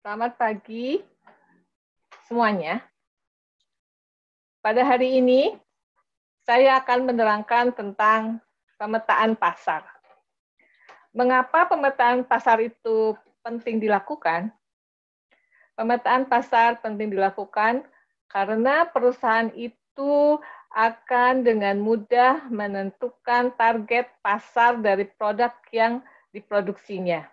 Selamat pagi semuanya. Pada hari ini, saya akan menerangkan tentang pemetaan pasar. Mengapa pemetaan pasar itu penting dilakukan? Pemetaan pasar penting dilakukan karena perusahaan itu akan dengan mudah menentukan target pasar dari produk yang diproduksinya.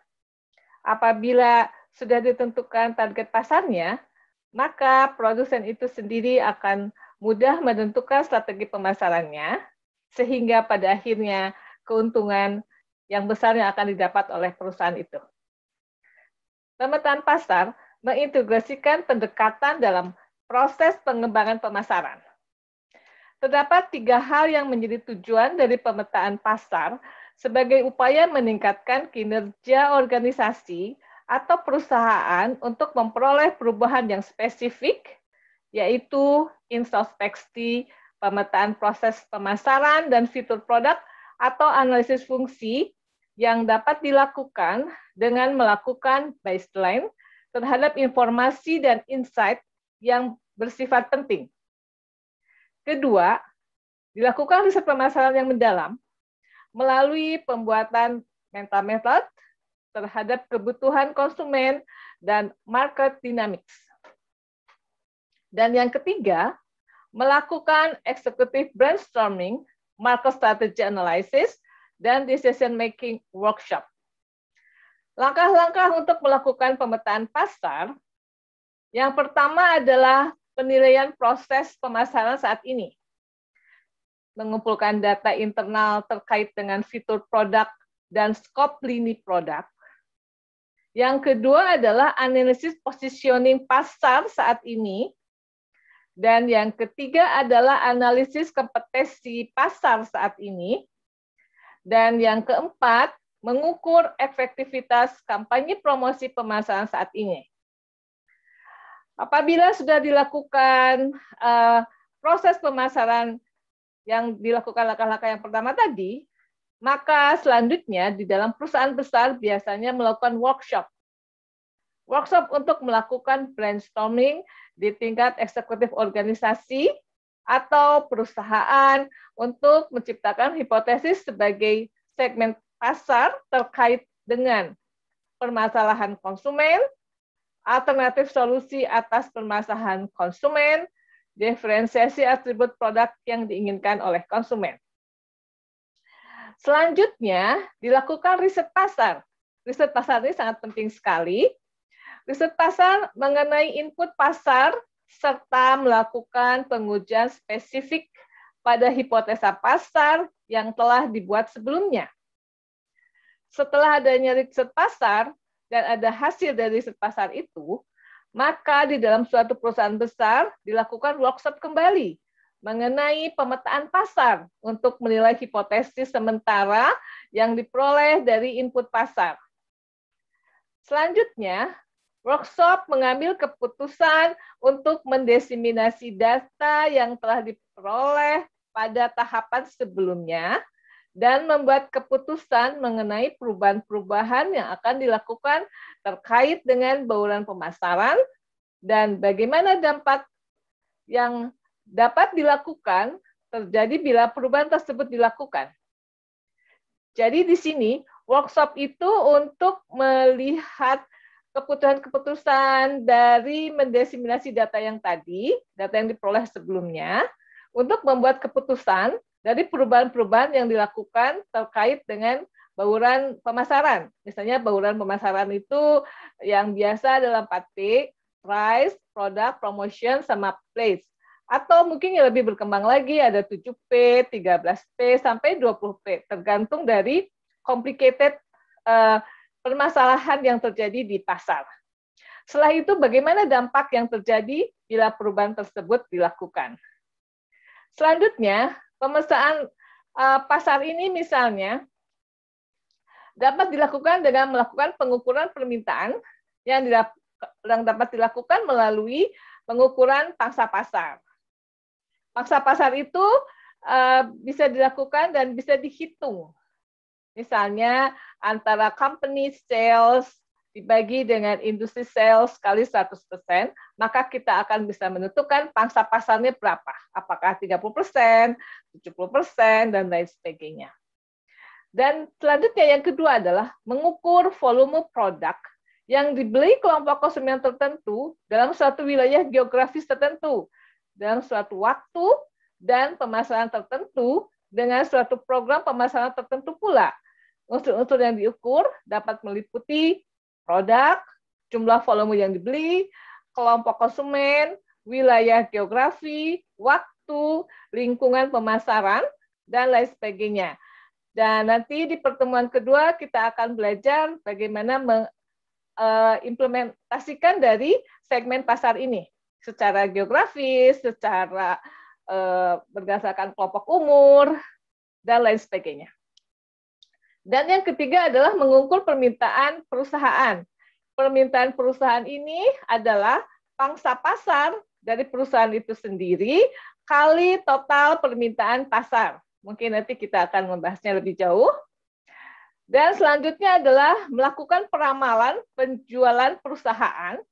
Apabila sudah ditentukan target pasarnya, maka produsen itu sendiri akan mudah menentukan strategi pemasarannya, sehingga pada akhirnya keuntungan yang besar yang akan didapat oleh perusahaan itu. Pemetaan pasar mengintegrasikan pendekatan dalam proses pengembangan pemasaran. Terdapat 3 hal yang menjadi tujuan dari pemetaan pasar sebagai upaya meningkatkan kinerja organisasi atau perusahaan untuk memperoleh perubahan yang spesifik, yaitu introspeksi, pemetaan proses pemasaran dan fitur produk, atau analisis fungsi yang dapat dilakukan dengan melakukan baseline terhadap informasi dan insight yang bersifat penting. Kedua, dilakukan riset pemasaran yang mendalam melalui pembuatan mental method terhadap kebutuhan konsumen dan market dynamics. Dan yang ketiga, melakukan executive brainstorming, market strategy analysis, dan decision making workshop. Langkah-langkah untuk melakukan pemetaan pasar, yang pertama adalah penilaian proses pemasaran saat ini. Mengumpulkan data internal terkait dengan fitur produk dan skop lini produk. Yang kedua adalah analisis positioning pasar saat ini. Dan yang ketiga adalah analisis kompetensi pasar saat ini. Dan yang keempat, mengukur efektivitas kampanye promosi pemasaran saat ini. Apabila sudah dilakukan proses pemasaran yang dilakukan langkah-langkah yang pertama tadi, maka selanjutnya di dalam perusahaan besar biasanya melakukan workshop. Workshop untuk melakukan brainstorming di tingkat eksekutif organisasi atau perusahaan untuk menciptakan hipotesis sebagai segmen pasar terkait dengan permasalahan konsumen, alternatif solusi atas permasalahan konsumen, diferensiasi atribut produk yang diinginkan oleh konsumen. Selanjutnya, dilakukan riset pasar. Riset pasar ini sangat penting sekali. Riset pasar mengenai input pasar serta melakukan pengujian spesifik pada hipotesa pasar yang telah dibuat sebelumnya. Setelah adanya riset pasar, dan ada hasil dari riset pasar itu, maka di dalam suatu perusahaan besar dilakukan workshop kembali mengenai pemetaan pasar untuk menilai hipotesis sementara yang diperoleh dari input pasar. Selanjutnya, workshop mengambil keputusan untuk mendiseminasi data yang telah diperoleh pada tahapan sebelumnya dan membuat keputusan mengenai perubahan-perubahan yang akan dilakukan terkait dengan bauran pemasaran dan bagaimana dampak yang dapat dilakukan terjadi bila perubahan tersebut dilakukan. Jadi di sini workshop itu untuk melihat keputusan-keputusan dari mendiseminasi data yang tadi, data yang diperoleh sebelumnya, untuk membuat keputusan dari perubahan-perubahan yang dilakukan terkait dengan bauran pemasaran. Misalnya bauran pemasaran itu yang biasa adalah 4P, price, product, promotion, sama place. Atau mungkin yang lebih berkembang lagi ada 7P, 13P, sampai 20P, tergantung dari complicated permasalahan yang terjadi di pasar. Setelah itu bagaimana dampak yang terjadi bila perubahan tersebut dilakukan. Selanjutnya, pemetaan pasar ini misalnya dapat dilakukan dengan melakukan pengukuran permintaan yang dapat dilakukan melalui pengukuran pangsa pasar. Pangsa pasar itu bisa dilakukan dan bisa dihitung. Misalnya antara company sales dibagi dengan industri sales kali 100%, maka kita akan bisa menentukan pangsa pasarnya berapa. Apakah 30%, 70%, dan lain sebagainya. Dan selanjutnya yang kedua adalah mengukur volume produk yang dibeli kelompok konsumen tertentu dalam suatu wilayah geografis tertentu, dalam suatu waktu dan pemasaran tertentu dengan suatu program pemasaran tertentu pula. Unsur-unsur yang diukur dapat meliputi produk, jumlah volume yang dibeli, kelompok konsumen, wilayah geografi, waktu, lingkungan pemasaran, dan lain sebagainya. Dan nanti di pertemuan kedua kita akan belajar bagaimana mengimplementasikan dari segmen pasar ini secara geografis, secara berdasarkan kelompok umur, dan lain sebagainya. Dan yang ketiga adalah mengukur permintaan perusahaan. Permintaan perusahaan ini adalah pangsa pasar dari perusahaan itu sendiri kali total permintaan pasar. Mungkin nanti kita akan membahasnya lebih jauh. Dan selanjutnya adalah melakukan peramalan penjualan perusahaan,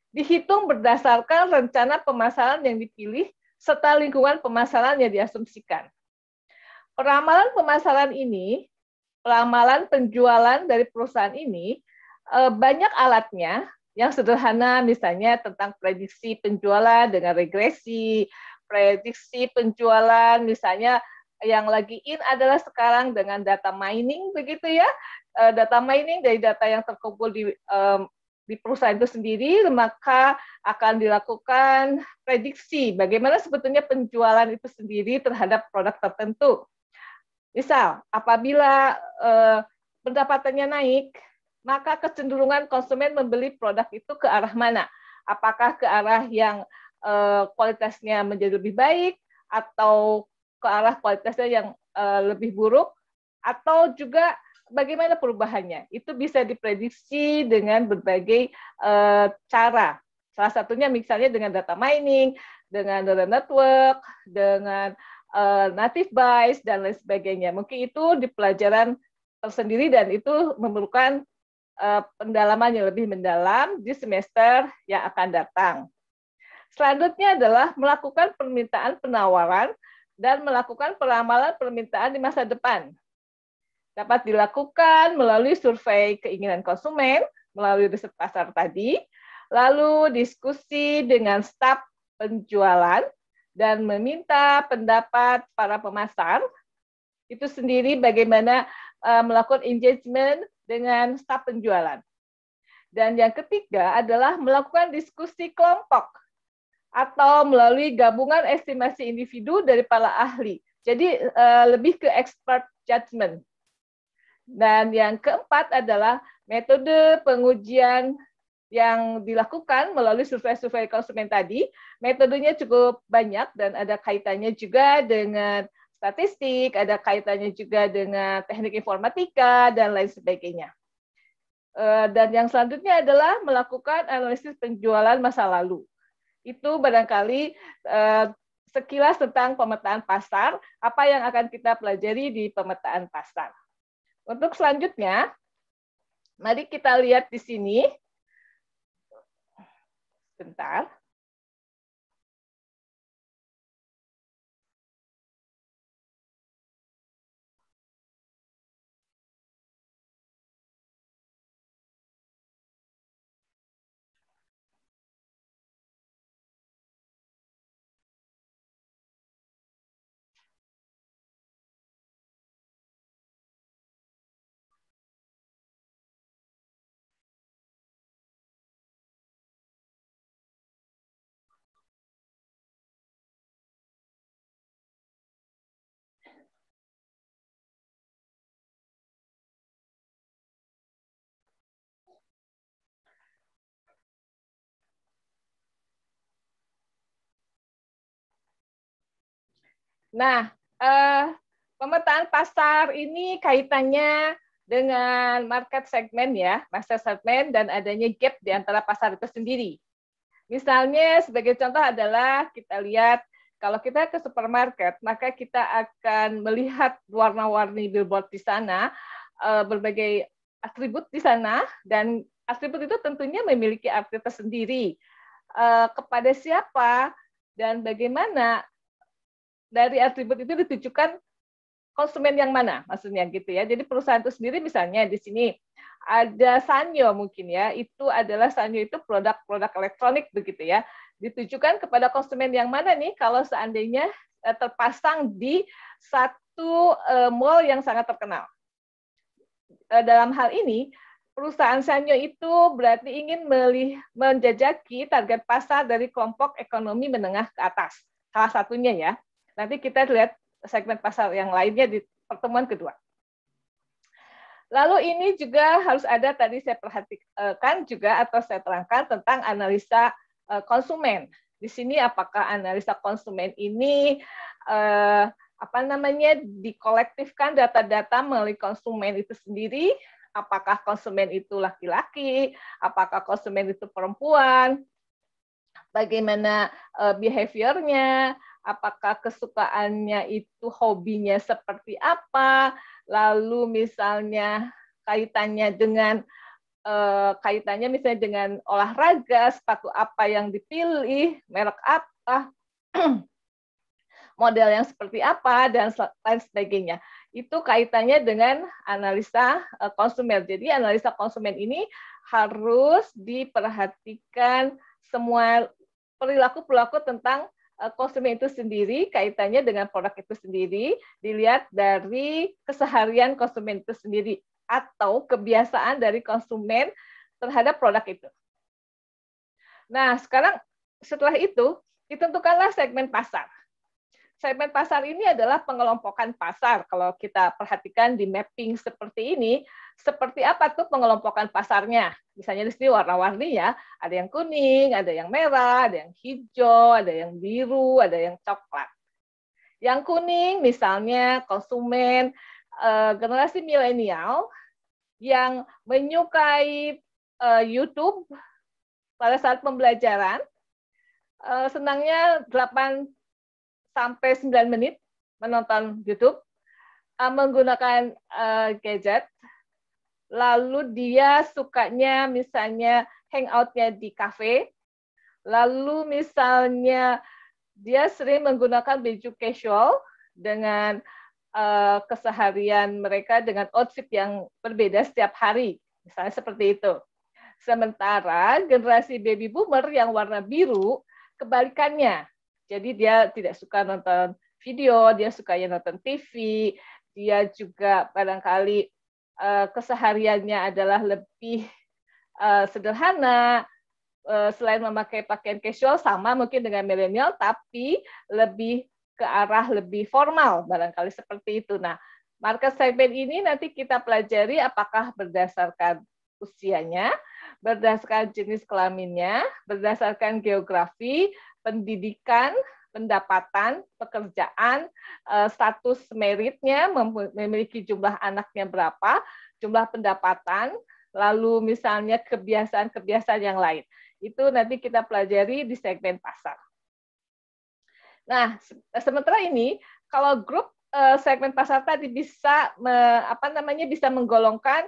dihitung berdasarkan rencana pemasaran yang dipilih serta lingkungan pemasaran yang diasumsikan. Peramalan pemasaran ini, peramalan penjualan dari perusahaan ini, banyak alatnya yang sederhana, misalnya tentang prediksi penjualan dengan regresi, prediksi penjualan misalnya yang lagi in adalah sekarang dengan data mining, begitu ya, data mining dari data yang terkumpul di perusahaan itu sendiri, maka akan dilakukan prediksi bagaimana sebetulnya penjualan itu sendiri terhadap produk tertentu. Misal, apabila pendapatannya naik, maka kecenderungan konsumen membeli produk itu ke arah mana? Apakah ke arah yang kualitasnya menjadi lebih baik, atau ke arah kualitasnya yang lebih buruk, atau juga bagaimana perubahannya? Itu bisa diprediksi dengan berbagai cara. Salah satunya misalnya dengan data mining, dengan neural network, dengan native Bayes, dan lain sebagainya. Mungkin itu di pelajaran tersendiri dan itu memerlukan pendalaman yang lebih mendalam di semester yang akan datang. Selanjutnya adalah melakukan permintaan penawaran dan melakukan peramalan permintaan di masa depan. Dapat dilakukan melalui survei keinginan konsumen, melalui riset pasar tadi, lalu diskusi dengan staf penjualan, dan meminta pendapat para pemasar, itu sendiri bagaimana melakukan engagement dengan staf penjualan. Dan yang ketiga adalah melakukan diskusi kelompok, atau melalui gabungan estimasi individu dari para ahli. Jadi lebih ke expert judgment. Dan yang keempat adalah metode pengujian yang dilakukan melalui survei-survei konsumen tadi. Metodenya cukup banyak dan ada kaitannya juga dengan statistik, ada kaitannya juga dengan teknik informatika, dan lain sebagainya. Dan yang selanjutnya adalah melakukan analisis penjualan masa lalu. Itu barangkali sekilas tentang pemetaan pasar, apa yang akan kita pelajari di pemetaan pasar. Untuk selanjutnya, mari kita lihat di sini. Bentar. Nah, pemetaan pasar ini kaitannya dengan market segmen ya, market segmen dan adanya gap di antara pasar itu sendiri. Misalnya sebagai contoh adalah kita lihat kalau kita ke supermarket, maka kita akan melihat warna-warni billboard di sana, berbagai atribut di sana, dan atribut itu tentunya memiliki arti tersendiri. Kepada siapa dan bagaimana dari atribut itu ditujukan konsumen yang mana, maksudnya gitu ya. Jadi perusahaan itu sendiri misalnya di sini ada Sanyo mungkin ya, itu adalah Sanyo itu produk-produk elektronik begitu ya. Ditujukan kepada konsumen yang mana nih kalau seandainya terpasang di satu mall yang sangat terkenal. Dalam hal ini, perusahaan Sanyo itu berarti ingin menjajaki target pasar dari kelompok ekonomi menengah ke atas. Salah satunya ya. Nanti kita lihat segmen pasar yang lainnya di pertemuan kedua. Lalu ini juga harus ada, tadi saya perhatikan juga atau saya terangkan tentang analisa konsumen. Di sini apakah analisa konsumen ini dikolektifkan data-data melalui konsumen itu sendiri, apakah konsumen itu laki-laki, apakah konsumen itu perempuan, bagaimana behaviornya, apakah kesukaannya itu hobinya seperti apa, lalu misalnya kaitannya misalnya dengan olahraga, sepatu apa yang dipilih, merek apa, model yang seperti apa, dan lain sebagainya. Itu kaitannya dengan analisa konsumen. Jadi analisa konsumen ini harus diperhatikan semua perilaku-perilaku tentang konsumen itu sendiri, kaitannya dengan produk itu sendiri, dilihat dari keseharian konsumen itu sendiri, atau kebiasaan dari konsumen terhadap produk itu. Nah, sekarang setelah itu, ditentukanlah segmen pasar. Segmen pasar ini adalah pengelompokan pasar. Kalau kita perhatikan di mapping seperti ini, seperti apa tuh pengelompokan pasarnya? Misalnya di sini warna-warni ya, ada yang kuning, ada yang merah, ada yang hijau, ada yang biru, ada yang coklat. Yang kuning misalnya konsumen generasi milenial yang menyukai YouTube pada saat pembelajaran, senangnya 8 sampai 9 menit menonton YouTube, menggunakan gadget, lalu dia sukanya misalnya hangout-nya di kafe, lalu misalnya dia sering menggunakan baju casual dengan keseharian mereka dengan outfit yang berbeda setiap hari, misalnya seperti itu. Sementara generasi baby boomer yang warna biru, kebalikannya. Jadi dia tidak suka nonton video, dia sukanya nonton TV, dia juga barangkali kesehariannya adalah lebih sederhana, selain memakai pakaian casual sama mungkin dengan milenial, tapi lebih ke arah lebih formal, barangkali seperti itu. Nah, market segmen ini nanti kita pelajari apakah berdasarkan usianya, berdasarkan jenis kelaminnya, berdasarkan geografi, pendidikan, pendapatan, pekerjaan, status meritnya, memiliki jumlah anaknya berapa, jumlah pendapatan, lalu misalnya kebiasaan-kebiasaan yang lain. Itu nanti kita pelajari di segmen pasar. Nah, sementara ini, kalau grup segmen pasar tadi bisa bisa menggolongkan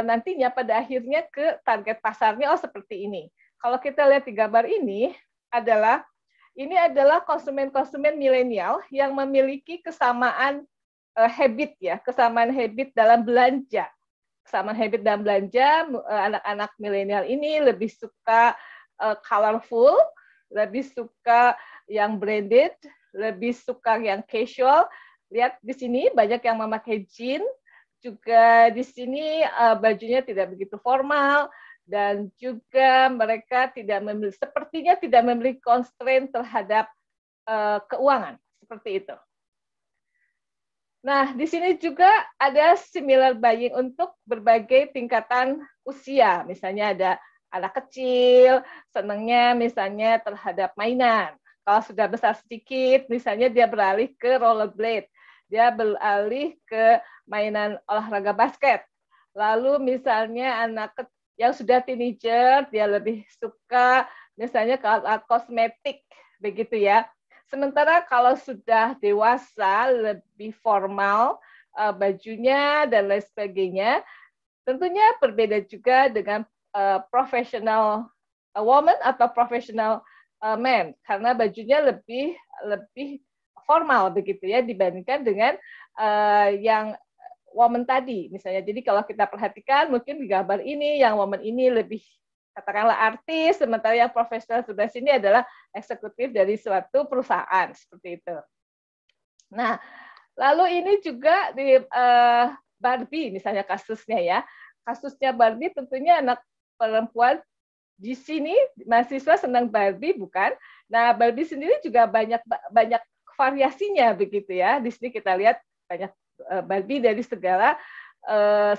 nantinya pada akhirnya ke target pasarnya seperti ini. Kalau kita lihat di gambar ini adalah konsumen-konsumen milenial yang memiliki kesamaan habit ya, kesamaan habit dalam belanja. Kesamaan habit dalam belanja, anak-anak milenial ini lebih suka colorful, lebih suka yang branded, lebih suka yang casual. Lihat di sini banyak yang memakai jeans, juga di sini bajunya tidak begitu formal, dan juga mereka sepertinya tidak memiliki constraint terhadap keuangan seperti itu. Nah, di sini juga ada similar buying untuk berbagai tingkatan usia. Misalnya ada anak kecil, senangnya misalnya terhadap mainan. Kalau sudah besar sedikit, misalnya dia beralih ke rollerblade, dia beralih ke mainan olahraga basket. Lalu misalnya anak yang sudah teenager, dia lebih suka misalnya ke alat kosmetik, begitu ya. Sementara kalau sudah dewasa, lebih formal bajunya dan lain sebagainya. Tentunya berbeda juga dengan professional woman atau professional man, karena bajunya lebih formal begitu ya dibandingkan dengan yang woman tadi misalnya. Jadi kalau kita perhatikan mungkin di gambar ini yang woman ini lebih katakanlah artis, sementara yang profesional sebelah sini adalah eksekutif dari suatu perusahaan seperti itu. Nah, lalu ini juga di Barbie misalnya kasusnya ya. Kasusnya Barbie tentunya anak perempuan di sini mahasiswa senang Barbie bukan? Nah, Barbie sendiri juga banyak variasinya begitu ya. Di sini kita lihat banyak Barbie dari segala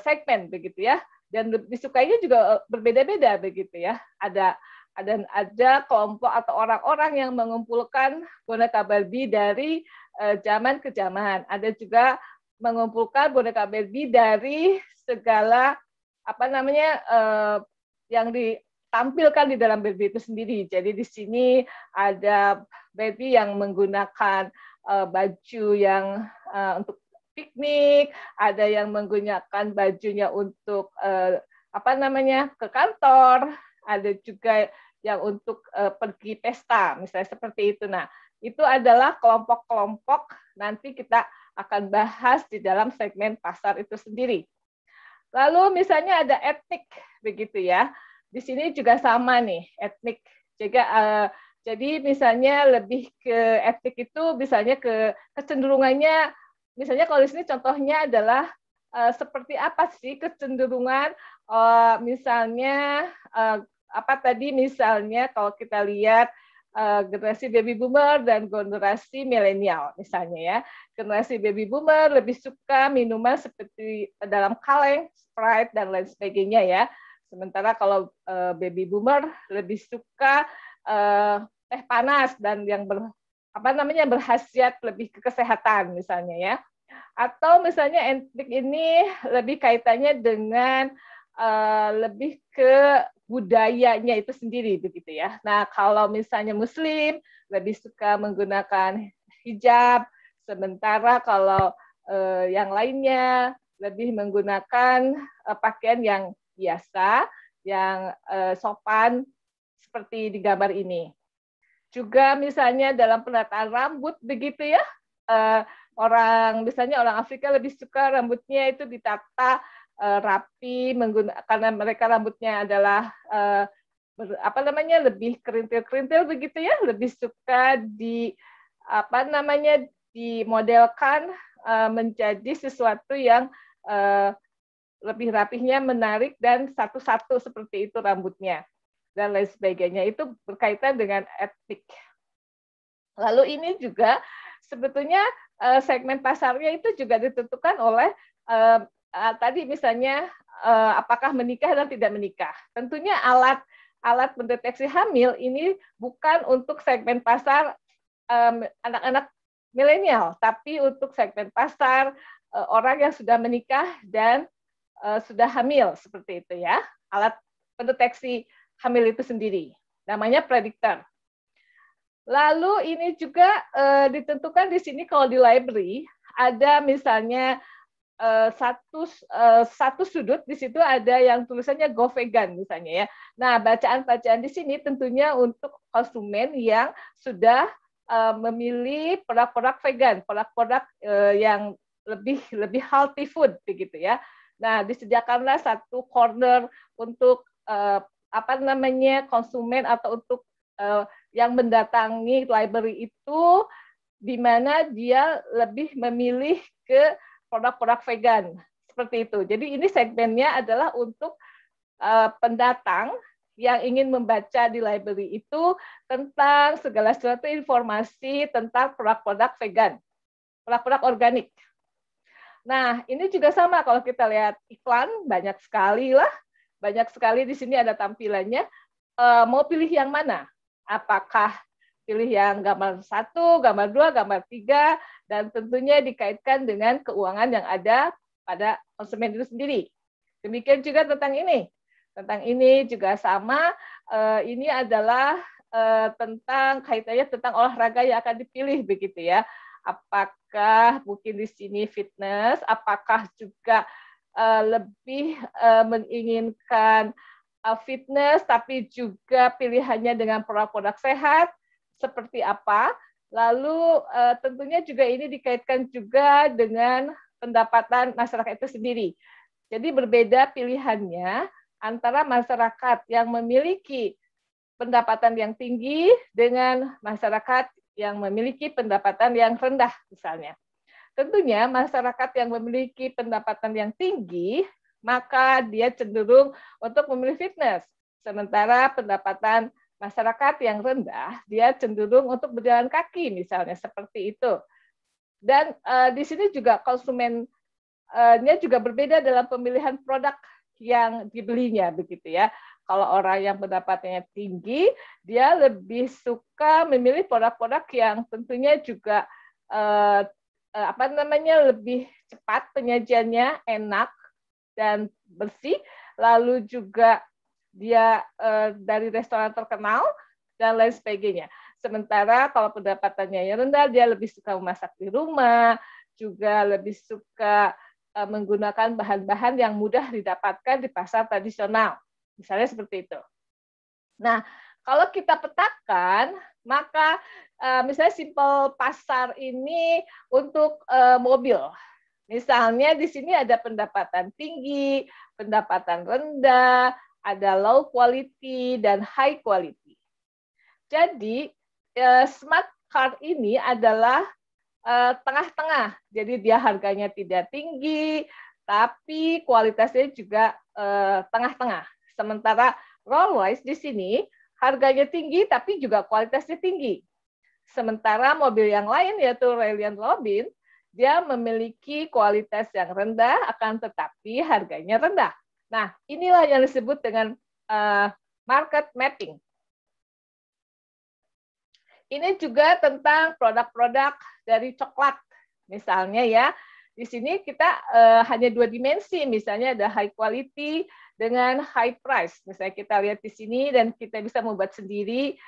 segmen begitu ya, dan disukainya juga berbeda-beda begitu ya. Ada kelompok atau orang-orang yang mengumpulkan boneka Barbie dari zaman ke zaman. Ada juga mengumpulkan boneka Barbie dari segala yang ditampilkan di dalam Barbie itu sendiri. Jadi di sini ada Barbie yang menggunakan baju yang untuk piknik, ada yang menggunakan bajunya untuk ke kantor, ada juga yang untuk pergi pesta, misalnya seperti itu. Nah, itu adalah kelompok-kelompok nanti kita akan bahas di dalam segmen pasar itu sendiri. Lalu misalnya ada etnik, begitu ya. Di sini juga sama nih, etnik. Jadi misalnya lebih ke etnik itu, misalnya ke kecenderungannya. Misalnya kalau di sini contohnya adalah seperti apa sih kecenderungan misalnya misalnya kalau kita lihat generasi baby boomer dan generasi milenial misalnya ya. Generasi baby boomer lebih suka minuman seperti dalam kaleng, Sprite dan lain sebagainya ya. Sementara kalau baby boomer lebih suka teh panas dan yang berkhasiat lebih ke kesehatan misalnya ya. Atau misalnya etnik ini lebih kaitannya dengan lebih ke budayanya itu sendiri begitu ya. Nah, kalau misalnya Muslim lebih suka menggunakan hijab, sementara kalau yang lainnya lebih menggunakan pakaian yang biasa, yang sopan seperti di gambar ini. Juga misalnya dalam penataan rambut begitu ya, misalnya orang Afrika lebih suka rambutnya itu ditata rapi, karena mereka rambutnya adalah lebih kerintil-kerintil begitu ya, lebih suka dimodelkan menjadi sesuatu yang lebih rapihnya, menarik dan satu-satu seperti itu rambutnya dan lain sebagainya. Itu berkaitan dengan etnik. Lalu ini juga sebetulnya segmen pasarnya itu juga ditentukan oleh tadi misalnya apakah menikah dan tidak menikah. Tentunya alat mendeteksi hamil ini bukan untuk segmen pasar anak-anak milenial, tapi untuk segmen pasar orang yang sudah menikah dan sudah hamil seperti itu ya. Alat pendeteksi hamil itu sendiri namanya prediktor. Lalu ini juga ditentukan di sini kalau di library ada misalnya satu sudut di situ ada yang tulisannya Go Vegan misalnya ya. Nah, bacaan-bacaan di sini tentunya untuk konsumen yang sudah memilih produk-produk vegan, produk-produk yang lebih healthy food begitu ya. Nah, disediakanlah satu corner untuk konsumen atau untuk yang mendatangi library itu, di mana dia lebih memilih ke produk-produk vegan seperti itu. Jadi ini segmennya adalah untuk pendatang yang ingin membaca di library itu tentang segala sesuatu informasi tentang produk-produk vegan, produk-produk organik. Nah, ini juga sama kalau kita lihat iklan, banyak sekali lah. Banyak sekali di sini ada tampilannya. Mau pilih yang mana? Apakah pilih yang gambar 1, gambar 2, gambar 3, dan tentunya dikaitkan dengan keuangan yang ada pada konsumen itu sendiri. Demikian juga tentang ini. Tentang ini juga sama, ini adalah tentang kaitannya tentang olahraga yang akan dipilih begitu ya. Apakah mungkin di sini fitness, apakah juga lebih menginginkan fitness, tapi juga pilihannya dengan produk-produk sehat seperti apa. Lalu tentunya juga ini dikaitkan juga dengan pendapatan masyarakat itu sendiri. Jadi berbeda pilihannya antara masyarakat yang memiliki pendapatan yang tinggi dengan masyarakat yang memiliki pendapatan yang rendah misalnya. Tentunya masyarakat yang memiliki pendapatan yang tinggi, maka dia cenderung untuk memilih fitness. Sementara pendapatan masyarakat yang rendah, dia cenderung untuk berjalan kaki misalnya, seperti itu. Dan di sini juga konsumennya juga berbeda dalam pemilihan produk yang dibelinya, begitu ya. Kalau orang yang pendapatannya tinggi, dia lebih suka memilih produk-produk yang tentunya juga lebih cepat penyajiannya, enak dan bersih, lalu juga dia dari restoran terkenal dan lain sebagainya. Sementara kalau pendapatannya yang rendah, dia lebih suka memasak di rumah, juga lebih suka menggunakan bahan-bahan yang mudah didapatkan di pasar tradisional, misalnya seperti itu. Nah, kalau kita petakan, maka misalnya simpel pasar ini untuk mobil. Misalnya di sini ada pendapatan tinggi, pendapatan rendah, ada low quality dan high quality. Jadi smart car ini adalah tengah-tengah. Jadi dia harganya tidak tinggi, tapi kualitasnya juga tengah-tengah. Sementara Rolls-Royce di sini harganya tinggi, tapi juga kualitasnya tinggi. Sementara mobil yang lain, yaitu Reliant Robin, dia memiliki kualitas yang rendah, akan tetapi harganya rendah. Nah, inilah yang disebut dengan market mapping. Ini juga tentang produk-produk dari coklat. Misalnya ya, di sini kita hanya 2 dimensi, misalnya ada high quality dengan high price. Misalnya kita lihat di sini dan kita bisa membuat sendiri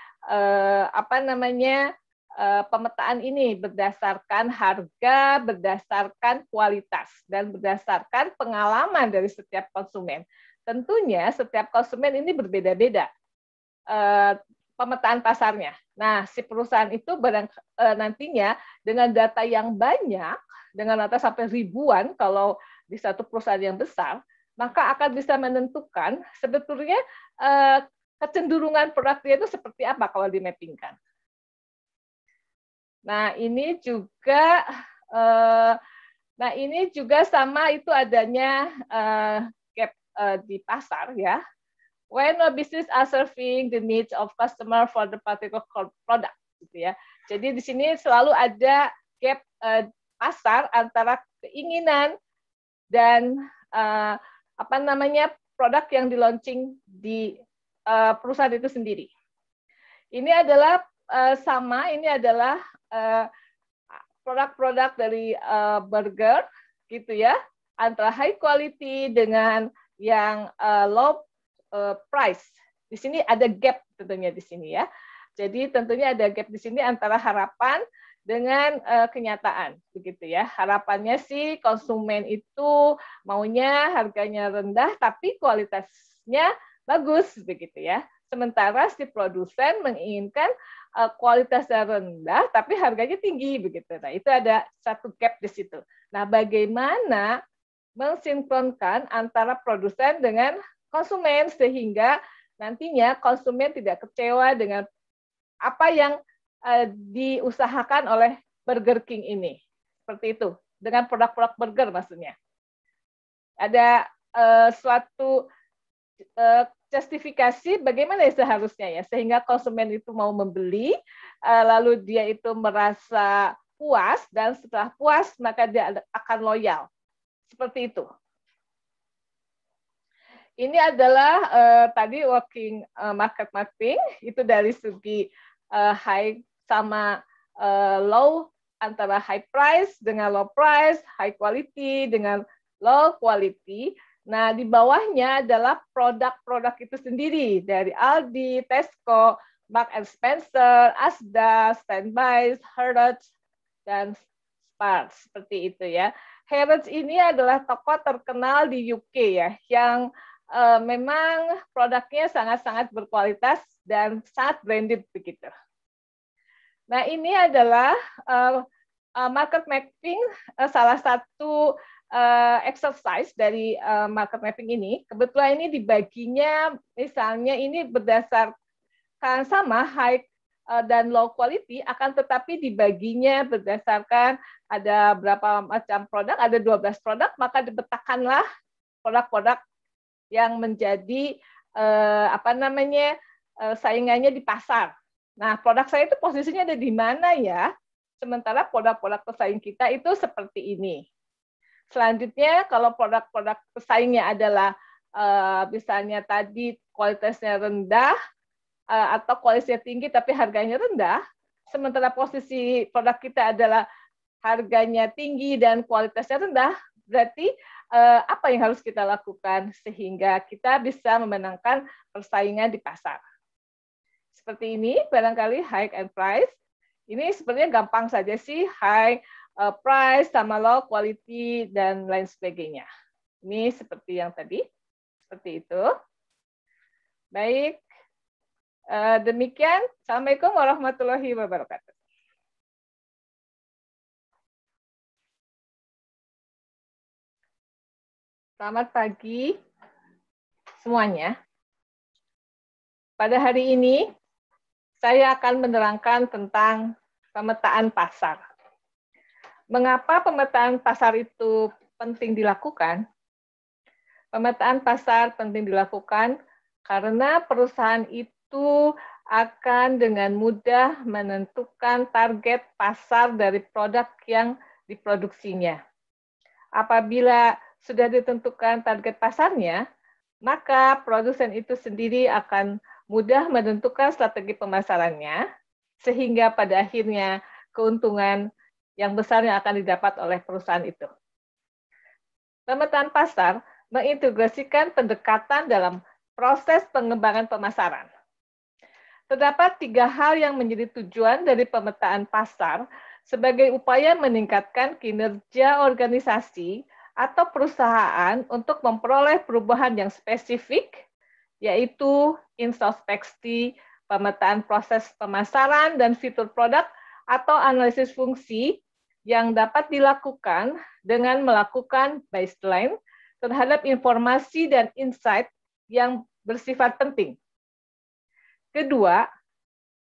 pemetaan ini berdasarkan harga, berdasarkan kualitas, dan berdasarkan pengalaman dari setiap konsumen. Tentunya setiap konsumen ini berbeda-beda pemetaan pasarnya. Nah, si perusahaan itu nantinya dengan data yang banyak, dengan data sampai ribuan kalau di satu perusahaan yang besar, maka akan bisa menentukan sebetulnya kecenderungan produknya itu seperti apa kalau dimappingkan. Nah, ini juga sama itu adanya gap di pasar ya. When a business are serving the needs of customer for the particular product, gitu ya. Jadi di sini selalu ada gap pasar antara keinginan dan produk yang di launching di perusahaan itu sendiri. Ini adalah ini adalah produk-produk dari burger, gitu ya, antara high quality dengan yang low price. Di sini ada gap tentunya di sini ya. Jadi tentunya ada gap di sini antara harapan dengan kenyataan, begitu ya. Harapannya sih konsumen itu maunya harganya rendah tapi kualitasnya bagus, begitu ya. Sementara si produsen menginginkan kualitasnya rendah tapi harganya tinggi, begitu. Nah, itu ada satu gap di situ. Nah, bagaimana mensinkronkan antara produsen dengan konsumen sehingga nantinya konsumen tidak kecewa dengan apa yang diusahakan oleh Burger King ini. Seperti itu, dengan produk-produk burger maksudnya. Ada suatu justifikasi bagaimana seharusnya ya, sehingga konsumen itu mau membeli, lalu dia itu merasa puas, dan setelah puas maka dia akan loyal. Seperti itu. Ini adalah tadi working market mapping, itu dari segi high sama low, antara high price dengan low price, high quality dengan low quality. Nah, di bawahnya adalah produk-produk itu sendiri, dari Aldi, Tesco, Marks and Spencer, Asda, Standby, Harrods, dan Spar, seperti itu ya. Harrods ini adalah toko terkenal di UK ya, yang memang produknya sangat-sangat berkualitas dan sangat branded begitu. Nah, ini adalah market mapping, salah satu exercise dari market mapping ini. Kebetulan ini dibaginya, misalnya ini berdasarkan sama high dan low quality, akan tetapi dibaginya berdasarkan ada berapa macam produk, ada 12 produk, maka dipetakanlah produk-produk yang menjadi saingannya di pasar. Nah, produk saya itu posisinya ada di mana ya? Sementara produk-produk pesaing kita itu seperti ini. Selanjutnya, kalau produk-produk pesaingnya adalah misalnya tadi kualitasnya rendah atau kualitasnya tinggi tapi harganya rendah, sementara posisi produk kita adalah harganya tinggi dan kualitasnya rendah, berarti apa yang harus kita lakukan sehingga kita bisa memenangkan persaingan di pasar. Seperti ini, barangkali high and price. Ini sebenarnya gampang saja sih, high price sama low quality dan lain sebagainya. Ini seperti yang tadi, seperti itu. Baik, demikian. Assalamualaikum warahmatullahi wabarakatuh. Selamat pagi semuanya. Pada hari ini, saya akan menerangkan tentang pemetaan pasar. Mengapa pemetaan pasar itu penting dilakukan? Pemetaan pasar penting dilakukan karena perusahaan itu akan dengan mudah menentukan target pasar dari produk yang diproduksinya. Apabila sudah ditentukan target pasarnya, maka produsen itu sendiri akan mudah menentukan strategi pemasarannya, sehingga pada akhirnya keuntungan yang besar yang akan didapat oleh perusahaan itu. Pemetaan pasar mengintegrasikan pendekatan dalam proses pengembangan pemasaran. Terdapat 3 hal yang menjadi tujuan dari pemetaan pasar sebagai upaya meningkatkan kinerja organisasi atau perusahaan untuk memperoleh perubahan yang spesifik, yaitu introspeksi, pemetaan proses pemasaran dan fitur produk, atau analisis fungsi yang dapat dilakukan dengan melakukan baseline terhadap informasi dan insight yang bersifat penting. Kedua,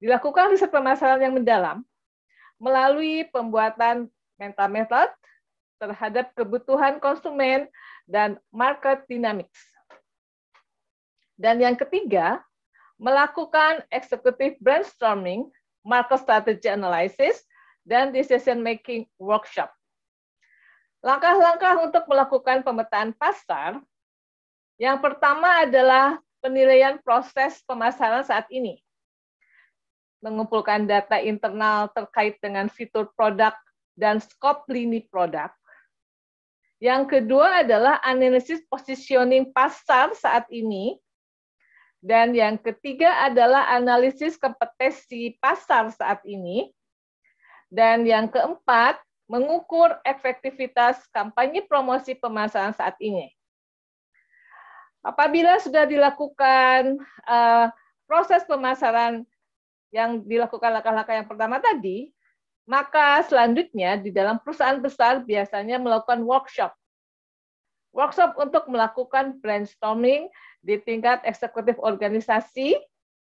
dilakukan riset pemasaran yang mendalam melalui pembuatan mental method terhadap kebutuhan konsumen dan market dynamics. Dan yang ketiga, melakukan executive brainstorming, market strategy analysis, dan decision making workshop. Langkah-langkah untuk melakukan pemetaan pasar, yang pertama adalah penilaian proses pemasaran saat ini. Mengumpulkan data internal terkait dengan fitur produk dan skop lini produk. Yang kedua adalah analisis positioning pasar saat ini. Dan yang ketiga adalah analisis kompetensi pasar saat ini. Dan yang keempat, mengukur efektivitas kampanye promosi pemasaran saat ini. Apabila sudah dilakukan proses pemasaran yang dilakukan langkah-langkah yang pertama tadi, maka selanjutnya di dalam perusahaan besar biasanya melakukan workshop. Workshop untuk melakukan brainstorming di tingkat eksekutif organisasi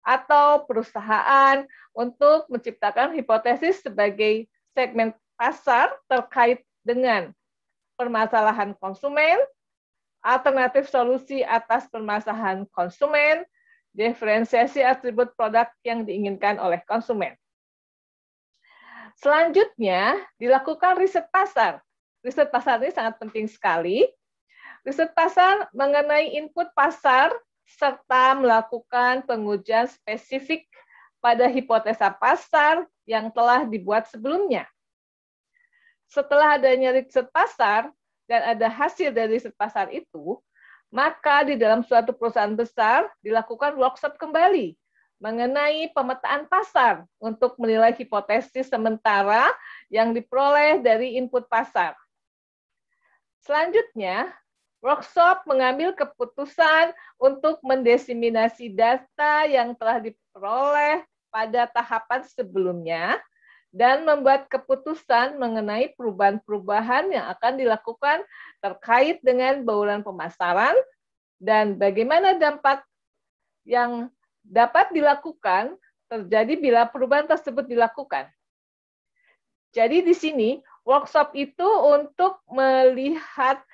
atau perusahaan untuk menciptakan hipotesis sebagai segmen pasar terkait dengan permasalahan konsumen, alternatif solusi atas permasalahan konsumen, diferensiasi atribut produk yang diinginkan oleh konsumen. Selanjutnya, dilakukan riset pasar. Riset pasar ini sangat penting sekali. Riset pasar mengenai input pasar serta melakukan pengujian spesifik pada hipotesa pasar yang telah dibuat sebelumnya. Setelah adanya riset pasar dan ada hasil dari riset pasar itu, maka di dalam suatu perusahaan besar dilakukan workshop kembali mengenai pemetaan pasar untuk menilai hipotesis sementara yang diperoleh dari input pasar. Selanjutnya, Workshop mengambil keputusan untuk mendiseminasi data yang telah diperoleh pada tahapan sebelumnya dan membuat keputusan mengenai perubahan-perubahan yang akan dilakukan terkait dengan bauran pemasaran dan bagaimana dampak yang dapat dilakukan terjadi bila perubahan tersebut dilakukan. Jadi di sini workshop itu untuk melihat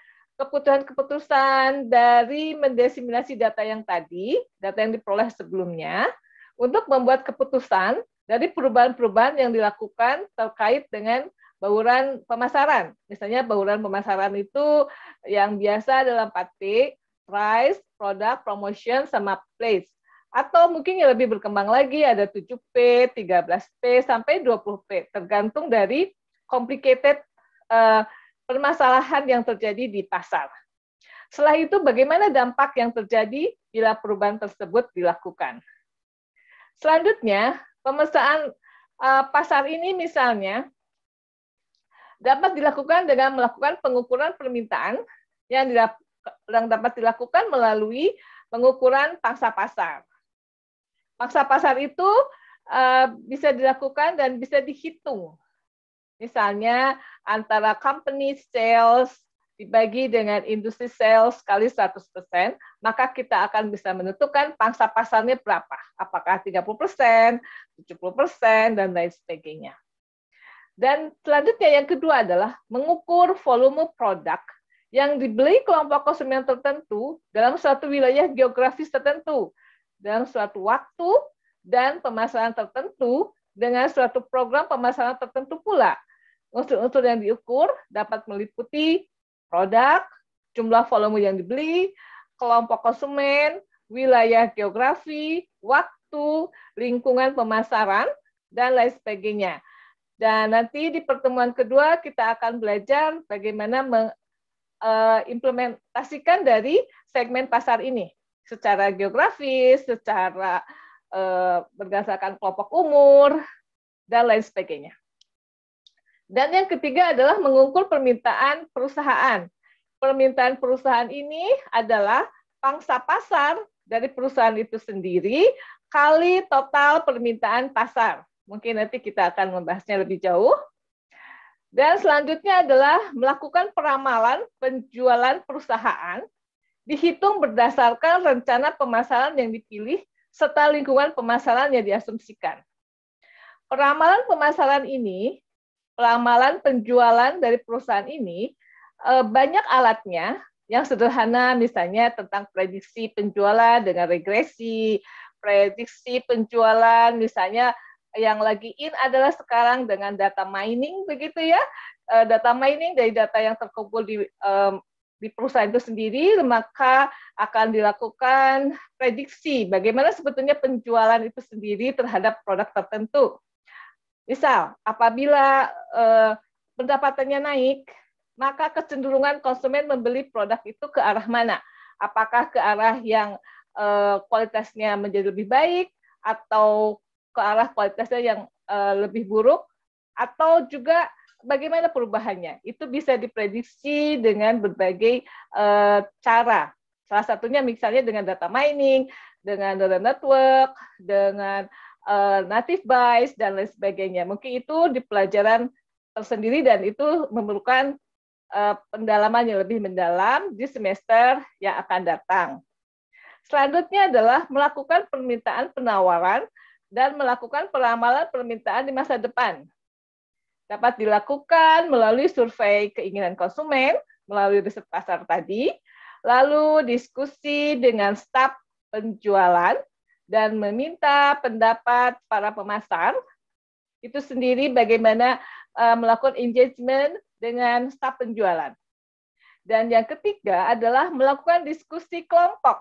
keputusan-keputusan dari mendiseminasi data yang tadi, data yang diperoleh sebelumnya, untuk membuat keputusan dari perubahan-perubahan yang dilakukan terkait dengan bauran pemasaran. Misalnya bauran pemasaran itu yang biasa dalam 4P, price, product, promotion, sama place. Atau mungkin yang lebih berkembang lagi ada 7P, 13P, sampai 20P, tergantung dari complicated permasalahan yang terjadi di pasar. Setelah itu, bagaimana dampak yang terjadi bila perubahan tersebut dilakukan. Selanjutnya, pemetaan pasar ini misalnya dapat dilakukan dengan melakukan pengukuran permintaan yang dapat dilakukan melalui pengukuran pangsa pasar. Pangsa pasar itu bisa dilakukan dan bisa dihitung. Misalnya antara company sales dibagi dengan industri sales kali 100%, maka kita akan bisa menentukan pangsa pasarnya berapa. Apakah 30%, 70%, dan lain sebagainya. Dan selanjutnya yang kedua adalah mengukur volume produk yang dibeli kelompok konsumen tertentu dalam suatu wilayah geografis tertentu, dalam suatu waktu dan pemasaran tertentu dengan suatu program pemasaran tertentu pula. Unsur-unsur yang diukur dapat meliputi produk, jumlah volume yang dibeli, kelompok konsumen, wilayah geografi, waktu, lingkungan pemasaran, dan lain sebagainya. Dan nanti di pertemuan kedua kita akan belajar bagaimana mengimplementasikan dari segmen pasar ini secara geografis, secara berdasarkan kelompok umur, dan lain sebagainya. Dan yang ketiga adalah mengukur permintaan perusahaan. Permintaan perusahaan ini adalah pangsa pasar dari perusahaan itu sendiri kali total permintaan pasar. Mungkin nanti kita akan membahasnya lebih jauh. Dan selanjutnya adalah melakukan peramalan penjualan perusahaan, dihitung berdasarkan rencana pemasaran yang dipilih serta lingkungan pemasaran yang diasumsikan. Peramalan pemasaran ini, peramalan penjualan dari perusahaan ini, banyak alatnya yang sederhana, misalnya tentang prediksi penjualan dengan regresi, prediksi penjualan, misalnya yang lagi in adalah sekarang dengan data mining, begitu ya, data mining dari data yang terkumpul di perusahaan itu sendiri, maka akan dilakukan prediksi bagaimana sebetulnya penjualan itu sendiri terhadap produk tertentu. Misal, apabila pendapatannya naik, maka kecenderungan konsumen membeli produk itu ke arah mana? Apakah ke arah yang kualitasnya menjadi lebih baik, atau ke arah kualitasnya yang lebih buruk, atau juga bagaimana perubahannya? Itu bisa diprediksi dengan berbagai cara. Salah satunya misalnya dengan data mining, dengan neural network, dengan native Bayes, dan lain sebagainya. Mungkin itu di pelajaran tersendiri dan itu memerlukan pendalaman yang lebih mendalam di semester yang akan datang. Selanjutnya adalah melakukan permintaan penawaran dan melakukan peramalan permintaan di masa depan. Dapat dilakukan melalui survei keinginan konsumen, melalui riset pasar tadi, lalu diskusi dengan staf penjualan, dan meminta pendapat para pemasar, itu sendiri bagaimana melakukan engagement dengan staf penjualan. Dan yang ketiga adalah melakukan diskusi kelompok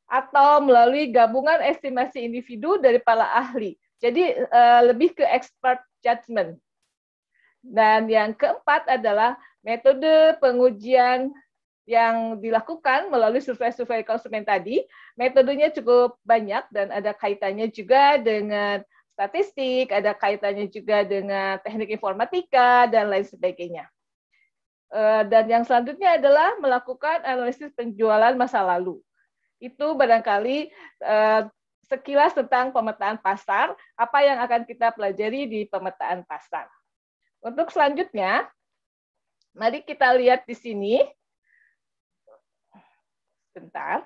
atau melalui gabungan estimasi individu dari para ahli. Jadi lebih ke expert judgment. Dan yang keempat adalah metode pengujian yang dilakukan melalui survei-survei konsumen tadi. Metodenya cukup banyak dan ada kaitannya juga dengan statistik, ada kaitannya juga dengan teknik informatika, dan lain sebagainya. Dan yang selanjutnya adalah melakukan analisis penjualan masa lalu. Itu barangkali sekilas tentang pemetaan pasar, apa yang akan kita pelajari di pemetaan pasar. Untuk selanjutnya, mari kita lihat di sini. Bentar.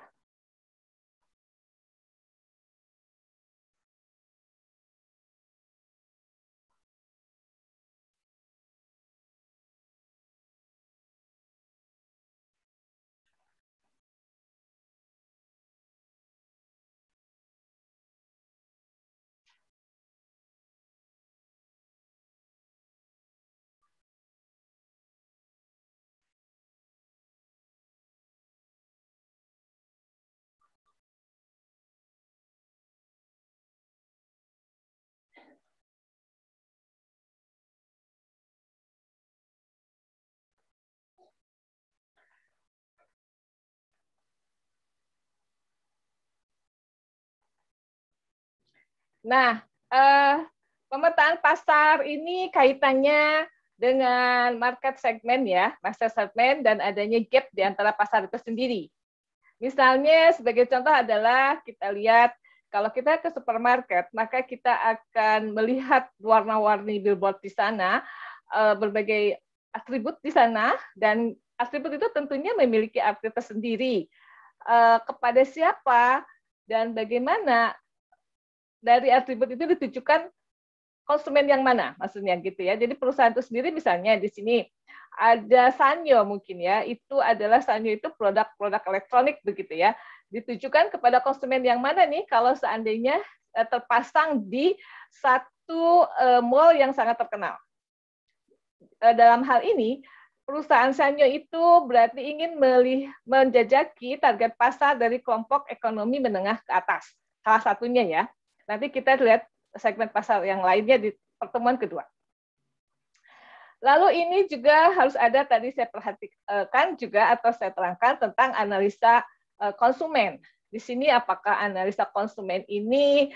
Nah, pemetaan pasar ini kaitannya dengan market segment ya, market segment dan adanya gap di antara pasar itu sendiri. Misalnya sebagai contoh adalah kita lihat kalau kita ke supermarket, maka kita akan melihat warna-warni billboard di sana, berbagai atribut di sana, dan atribut itu tentunya memiliki arti tersendiri. Kepada siapa dan bagaimana dari atribut itu ditujukan konsumen yang mana, maksudnya gitu ya. Jadi perusahaan itu sendiri misalnya di sini ada Sanyo mungkin ya, itu adalah Sanyo itu produk-produk elektronik begitu ya. Ditujukan kepada konsumen yang mana nih kalau seandainya terpasang di satu mall yang sangat terkenal. Dalam hal ini, perusahaan Sanyo itu berarti ingin menjajaki target pasar dari kelompok ekonomi menengah ke atas. Salah satunya ya. Nanti kita lihat segmen pasar yang lainnya di pertemuan kedua. Lalu ini juga harus ada, tadi saya perhatikan juga atau saya terangkan tentang analisa konsumen. Di sini apakah analisa konsumen ini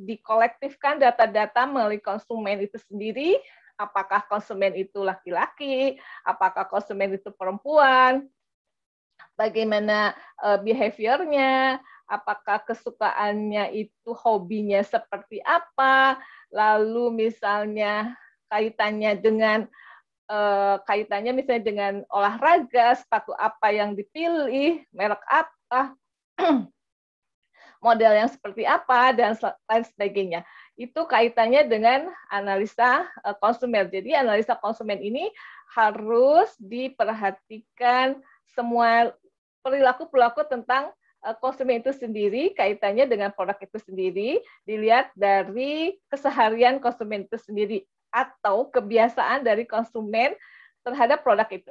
dikolektifkan data-data melalui konsumen itu sendiri, apakah konsumen itu laki-laki, apakah konsumen itu perempuan, bagaimana behaviornya, apakah kesukaannya itu hobinya seperti apa, lalu misalnya kaitannya misalnya dengan olahraga, sepatu apa yang dipilih, merek apa, model yang seperti apa, dan lain sebagainya. Itu kaitannya dengan analisa konsumen. Jadi analisa konsumen ini harus diperhatikan semua perilaku-perilaku tentang konsumen itu sendiri, kaitannya dengan produk itu sendiri, dilihat dari keseharian konsumen itu sendiri, atau kebiasaan dari konsumen terhadap produk itu.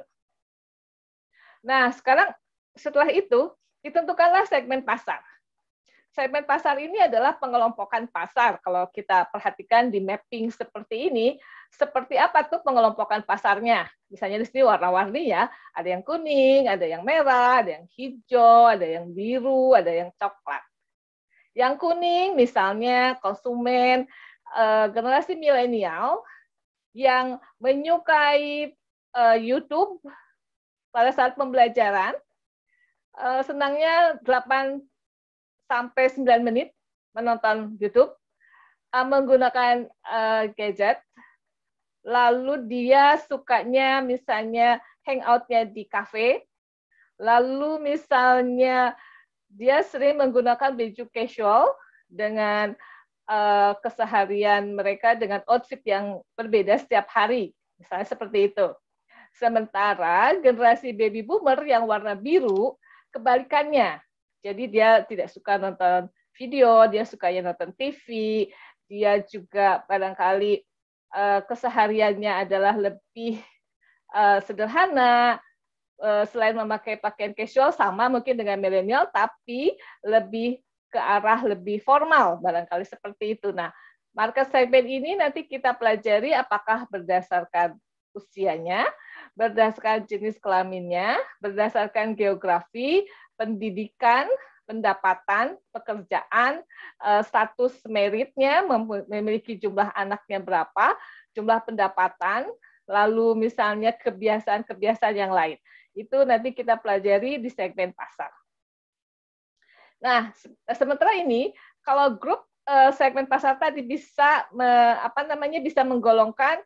Nah, sekarang setelah itu, ditentukanlah segmen pasar. Segmen pasar ini adalah pengelompokan pasar. Kalau kita perhatikan di mapping seperti ini, seperti apa tuh pengelompokan pasarnya? Misalnya di sini warna-warni ya, ada yang kuning, ada yang merah, ada yang hijau, ada yang biru, ada yang coklat. Yang kuning misalnya konsumen generasi milenial yang menyukai YouTube pada saat pembelajaran, senangnya 8 sampai 9 menit menonton YouTube, menggunakan gadget, lalu dia sukanya misalnya hangout-nya di kafe, lalu misalnya dia sering menggunakan baju casual dengan keseharian mereka dengan outfit yang berbeda setiap hari, misalnya seperti itu. Sementara generasi baby boomer yang warna biru, kebalikannya. Jadi dia tidak suka nonton video, dia sukanya nonton TV, dia juga barangkali kesehariannya adalah lebih sederhana, selain memakai pakaian casual sama mungkin dengan milenial, tapi lebih ke arah lebih formal, barangkali seperti itu. Nah, market segment ini nanti kita pelajari apakah berdasarkan usianya, berdasarkan jenis kelaminnya, berdasarkan geografi, pendidikan, pendapatan, pekerjaan, status meritnya, memiliki jumlah anaknya berapa, jumlah pendapatan, lalu misalnya kebiasaan-kebiasaan yang lain. Itu nanti kita pelajari di segmen pasar. Nah, sementara ini kalau grup segmen pasar tadi bisa bisa menggolongkan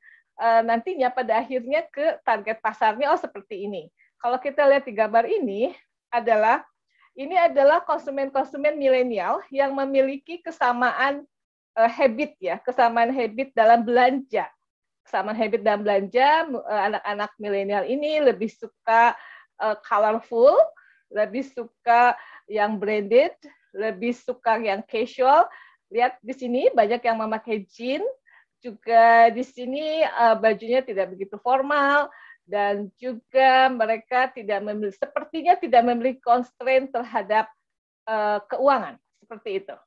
nantinya pada akhirnya ke target pasarnya seperti ini. Kalau kita lihat di gambar ini adalah konsumen-konsumen milenial yang memiliki kesamaan habit dalam belanja. Kesamaan habit dalam belanja, anak-anak milenial ini lebih suka colorful, lebih suka yang branded, lebih suka yang casual. Lihat di sini banyak yang memakai jeans, juga di sini bajunya tidak begitu formal, dan juga mereka sepertinya tidak memiliki constraint terhadap keuangan seperti itu.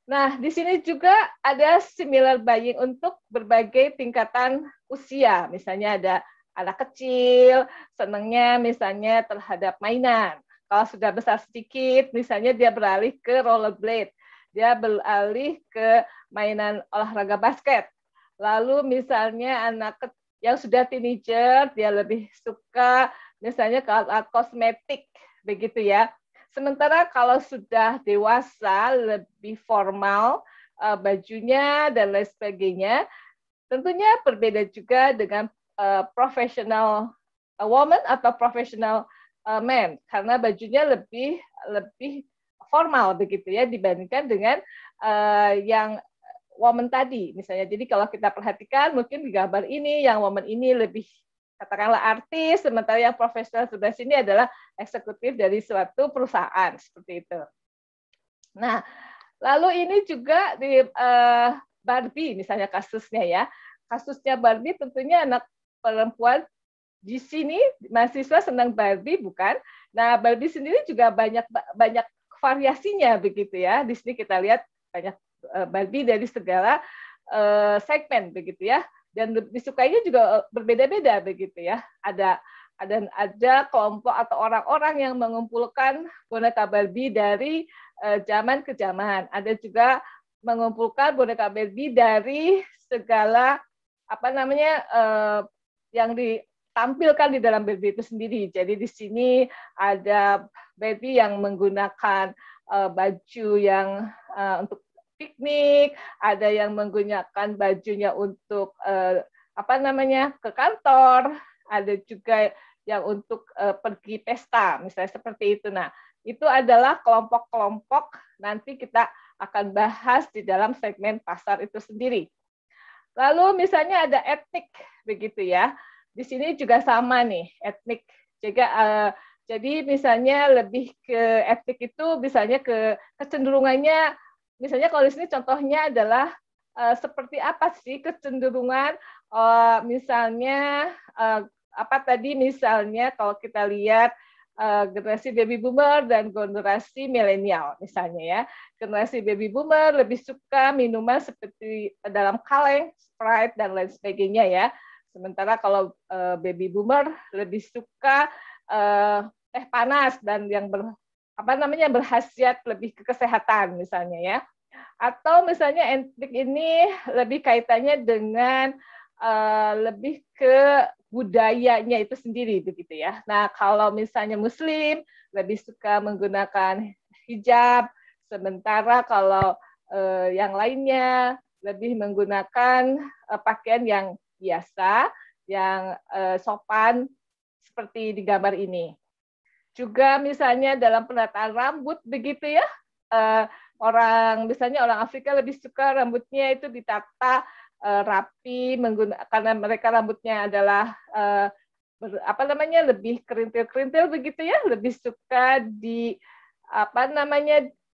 Nah, di sini juga ada similar buying untuk berbagai tingkatan usia. Misalnya ada anak kecil, senangnya misalnya terhadap mainan. Kalau sudah besar sedikit, misalnya dia beralih ke rollerblade, dia beralih ke mainan olahraga basket. Lalu misalnya anak yang sudah teenager, dia lebih suka misalnya ke alat kosmetik, begitu ya. Sementara kalau sudah dewasa, lebih formal bajunya dan lain sebagainya, tentunya berbeda juga dengan professional woman atau professional man, karena bajunya lebih formal begitu ya dibandingkan dengan yang woman tadi misalnya. Jadi kalau kita perhatikan mungkin di gambar ini yang woman ini lebih katakanlah artis, sementara yang profesional sebelah sini adalah eksekutif dari suatu perusahaan seperti itu. Nah, lalu ini juga di Barbie misalnya kasusnya ya. Kasusnya Barbie tentunya anak perempuan di sini mahasiswa senang Barbie bukan? Nah, Barbie sendiri juga banyak variasinya begitu ya. Di sini kita lihat banyak Barbie dari segala segmen begitu ya. Dan disukainya juga berbeda-beda begitu ya. Ada kelompok atau orang-orang yang mengumpulkan boneka Barbie dari zaman ke zaman. Ada juga mengumpulkan boneka Barbie dari segala yang ditampilkan di dalam Barbie itu sendiri. Jadi di sini ada Barbie yang menggunakan baju yang untuk piknik, ada yang menggunakan bajunya untuk ke kantor, ada juga yang untuk pergi pesta, misalnya seperti itu. Nah, itu adalah kelompok-kelompok nanti kita akan bahas di dalam segmen pasar itu sendiri. Lalu misalnya ada etnik, begitu ya. Di sini juga sama nih, etnik. Jadi misalnya lebih ke etnik itu, misalnya ke kecenderungannya, misalnya kalau di sini contohnya adalah seperti apa sih kecenderungan, misalnya misalnya kalau kita lihat generasi baby boomer dan generasi milenial misalnya ya. Generasi baby boomer lebih suka minuman seperti dalam kaleng, Sprite dan lain sebagainya ya. Sementara kalau baby boomer lebih suka teh panas dan yang berkhasiat lebih ke kesehatan misalnya ya. Atau misalnya etnik ini lebih kaitannya dengan lebih ke budayanya itu sendiri begitu ya. Nah, kalau misalnya Muslim lebih suka menggunakan hijab, sementara kalau yang lainnya lebih menggunakan pakaian yang biasa, yang sopan seperti di gambar ini. Juga misalnya dalam penataan rambut begitu ya. Misalnya orang Afrika lebih suka rambutnya itu ditata rapi, karena mereka rambutnya adalah lebih kerintil-kerintil begitu ya, lebih suka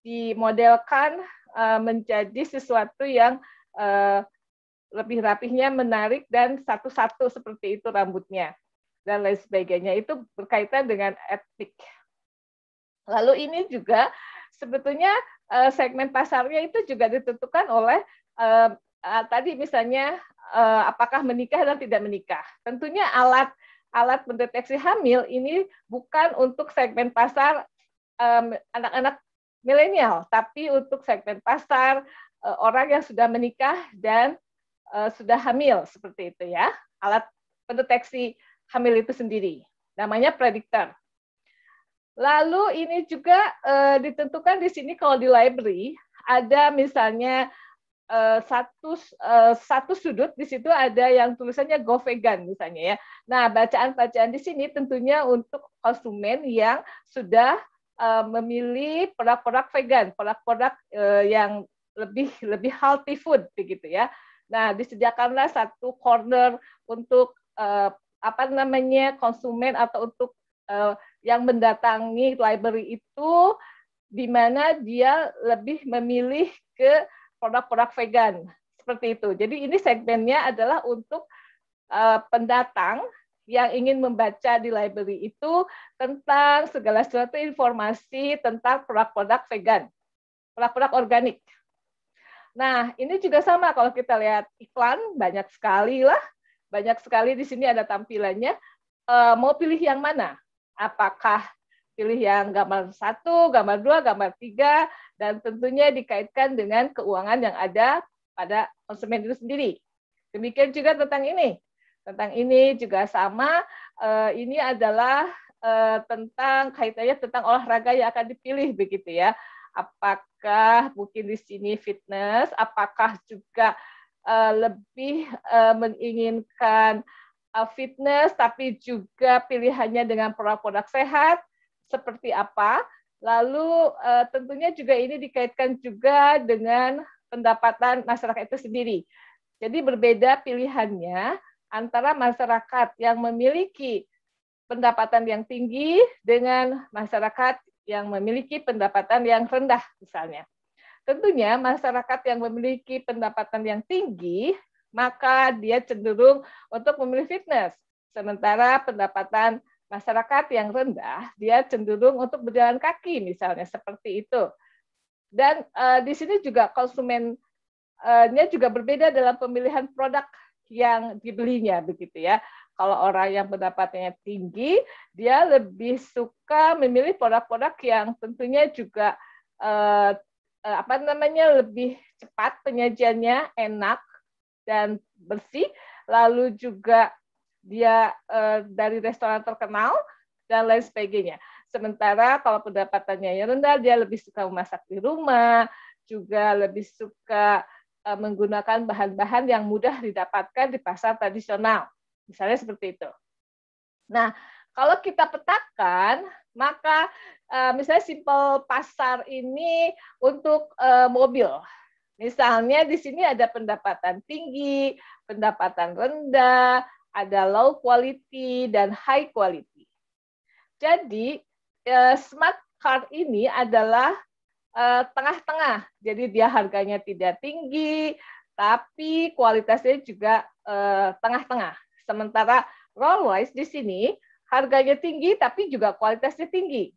dimodelkan menjadi sesuatu yang lebih rapihnya, menarik dan satu-satu seperti itu rambutnya dan lain sebagainya. Itu berkaitan dengan etnik. Lalu ini juga sebetulnya segmen pasarnya itu juga ditentukan oleh tadi misalnya apakah menikah dan tidak menikah. Tentunya alat mendeteksi hamil ini bukan untuk segmen pasar anak-anak milenial, tapi untuk segmen pasar orang yang sudah menikah dan sudah hamil seperti itu ya. Alat pendeteksi hamil itu sendiri. Namanya prediktor. Lalu ini juga ditentukan di sini kalau di library ada misalnya satu sudut di situ ada yang tulisannya Go Vegan misalnya ya. Nah, bacaan-bacaan di sini tentunya untuk konsumen yang sudah memilih produk-produk vegan, produk-produk yang lebih healthy food begitu ya. Nah, disediakanlah satu corner untuk konsumen atau untuk yang mendatangi library itu di mana dia lebih memilih ke produk-produk vegan seperti itu. Jadi ini segmennya adalah untuk pendatang yang ingin membaca di library itu tentang segala sesuatu informasi tentang produk-produk vegan, produk-produk organik. Nah, ini juga sama kalau kita lihat iklan, banyak sekali lah. Banyak sekali di sini ada tampilannya. Mau pilih yang mana? Apakah pilih yang gambar 1, gambar 2, gambar 3, dan tentunya dikaitkan dengan keuangan yang ada pada konsumen itu sendiri. Demikian juga tentang ini. Tentang ini juga sama, ini adalah tentang kaitannya tentang olahraga yang akan dipilih begitu ya. Apakah mungkin di sini fitness, apakah juga lebih menginginkan fitness, tapi juga pilihannya dengan produk-produk sehat, seperti apa. Lalu tentunya juga ini dikaitkan juga dengan pendapatan masyarakat itu sendiri. Jadi berbeda pilihannya antara masyarakat yang memiliki pendapatan yang tinggi dengan masyarakat yang memiliki pendapatan yang rendah misalnya. Tentunya masyarakat yang memiliki pendapatan yang tinggi, maka dia cenderung untuk memilih fitness. Sementara pendapatan masyarakat yang rendah, dia cenderung untuk berjalan kaki misalnya seperti itu. Dan di sini juga konsumennya juga berbeda dalam pemilihan produk yang dibelinya begitu ya. Kalau orang yang pendapatannya tinggi, dia lebih suka memilih produk-produk yang tentunya juga lebih cepat penyajiannya, enak dan bersih. Lalu juga dia dari restoran terkenal dan lain sebagainya. Sementara kalau pendapatannya yang rendah, dia lebih suka memasak di rumah, juga lebih suka menggunakan bahan-bahan yang mudah didapatkan di pasar tradisional. Misalnya seperti itu. Nah, kalau kita petakan, maka misalnya simpel pasar ini untuk mobil. Misalnya di sini ada pendapatan tinggi, pendapatan rendah, ada low quality dan high quality. Jadi smart car ini adalah tengah-tengah. Jadi dia harganya tidak tinggi, tapi kualitasnya juga tengah-tengah. Sementara Rolls-Royce di sini harganya tinggi, tapi juga kualitasnya tinggi.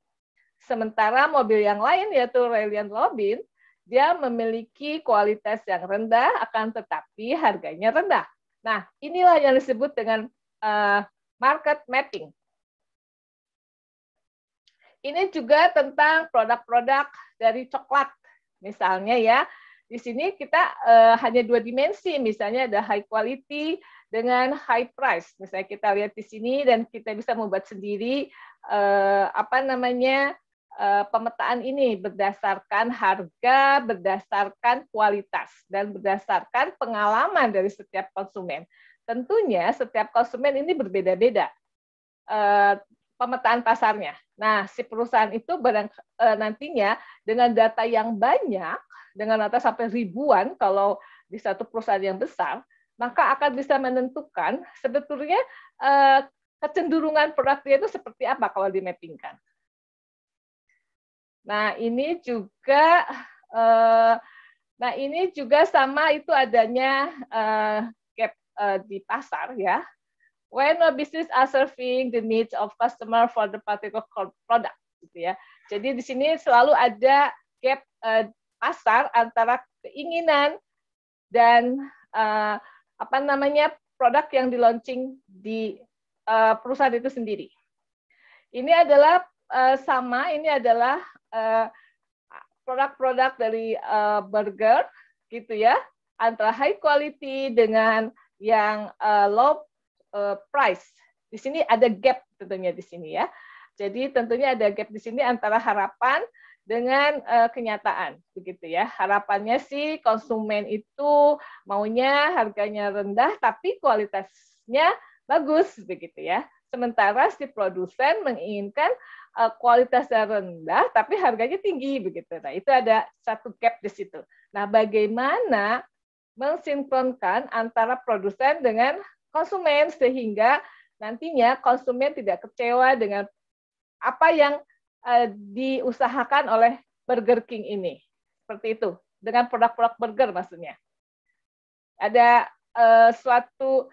Sementara mobil yang lain, yaitu Reliant Robin, dia memiliki kualitas yang rendah, akan tetapi harganya rendah. Nah, inilah yang disebut dengan market mapping. Ini juga tentang produk-produk dari coklat. Misalnya ya, di sini kita hanya 2 dimensi, misalnya ada high quality dengan high price. Misalnya kita lihat di sini dan kita bisa membuat sendiri pemetaan ini berdasarkan harga, berdasarkan kualitas, dan berdasarkan pengalaman dari setiap konsumen. Tentunya setiap konsumen ini berbeda-beda pemetaan pasarnya. Nah, si perusahaan itu nantinya dengan data yang banyak, dengan data sampai ribuan kalau di satu perusahaan yang besar, maka akan bisa menentukan sebetulnya kecenderungan produknya itu seperti apa kalau dimappingkan. Nah, ini juga sama itu adanya gap di pasar ya. When a business are serving the needs of customer for the particular product, gitu ya. Jadi di sini selalu ada gap pasar antara keinginan dan produk yang di-launching di perusahaan itu sendiri. Ini adalah ini adalah produk-produk dari burger, gitu ya. antara high quality dengan yang low price. Di sini ada gap tentunya di sini ya. Jadi tentunya ada gap di sini antara harapan dengan kenyataan, begitu ya. Harapannya sih konsumen itu maunya harganya rendah tapi kualitasnya bagus, begitu ya. Sementara si produsen menginginkan kualitasnya rendah tapi harganya tinggi, begitu. Nah, itu ada satu gap di situ. Nah, bagaimana mensinkronkan antara produsen dengan konsumen sehingga nantinya konsumen tidak kecewa dengan apa yang diusahakan oleh Burger King ini. Seperti itu. Dengan produk-produk burger maksudnya. Ada suatu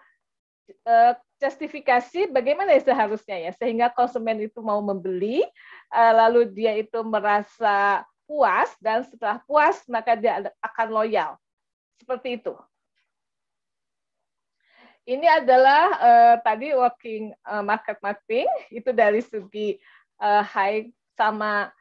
justifikasi bagaimana seharusnya ya, sehingga konsumen itu mau membeli, lalu dia itu merasa puas, dan setelah puas maka dia akan loyal. Seperti itu. Ini adalah tadi working market mapping, itu dari segi high sama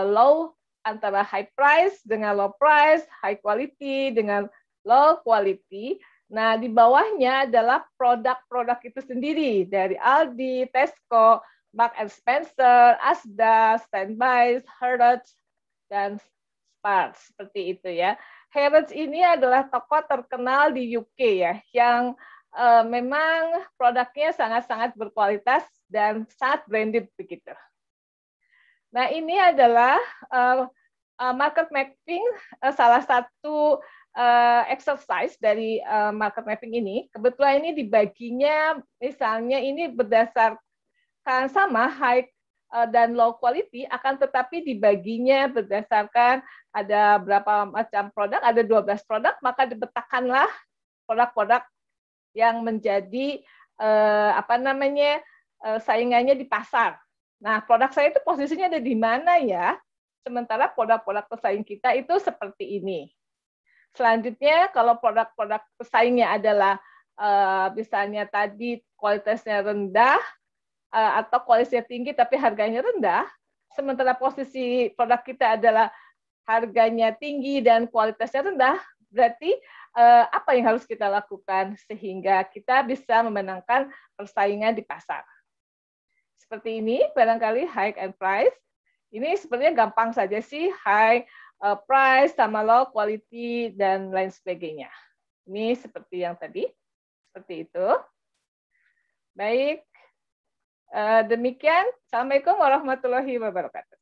low, antara high price dengan low price, high quality dengan low quality. Nah, di bawahnya adalah produk-produk itu sendiri dari Aldi, Tesco, Marks and Spencer, Asda, Standby, Harrods, dan Spar. Seperti itu ya. Harrods ini adalah toko terkenal di UK ya, yang memang produknya sangat-sangat berkualitas dan sangat branded begitu. Nah, ini adalah market mapping, salah satu exercise dari market mapping ini. Kebetulan ini dibaginya, misalnya ini berdasarkan sama high dan low quality, akan tetapi dibaginya berdasarkan ada berapa macam produk, ada 12 produk, maka dipetakanlah produk-produk yang menjadi saingannya di pasar. Nah, produk saya itu posisinya ada di mana ya? Sementara produk-produk pesaing kita itu seperti ini. Selanjutnya, kalau produk-produk pesaingnya adalah misalnya tadi kualitasnya rendah atau kualitasnya tinggi tapi harganya rendah, sementara posisi produk kita adalah harganya tinggi dan kualitasnya rendah, berarti apa yang harus kita lakukan sehingga kita bisa memenangkan persaingan di pasar. Seperti ini, barangkali high and price. Ini sebenarnya gampang saja sih, high price sama low quality dan lain sebagainya. Ini seperti yang tadi, seperti itu. Baik, demikian. Assalamualaikum warahmatullahi wabarakatuh.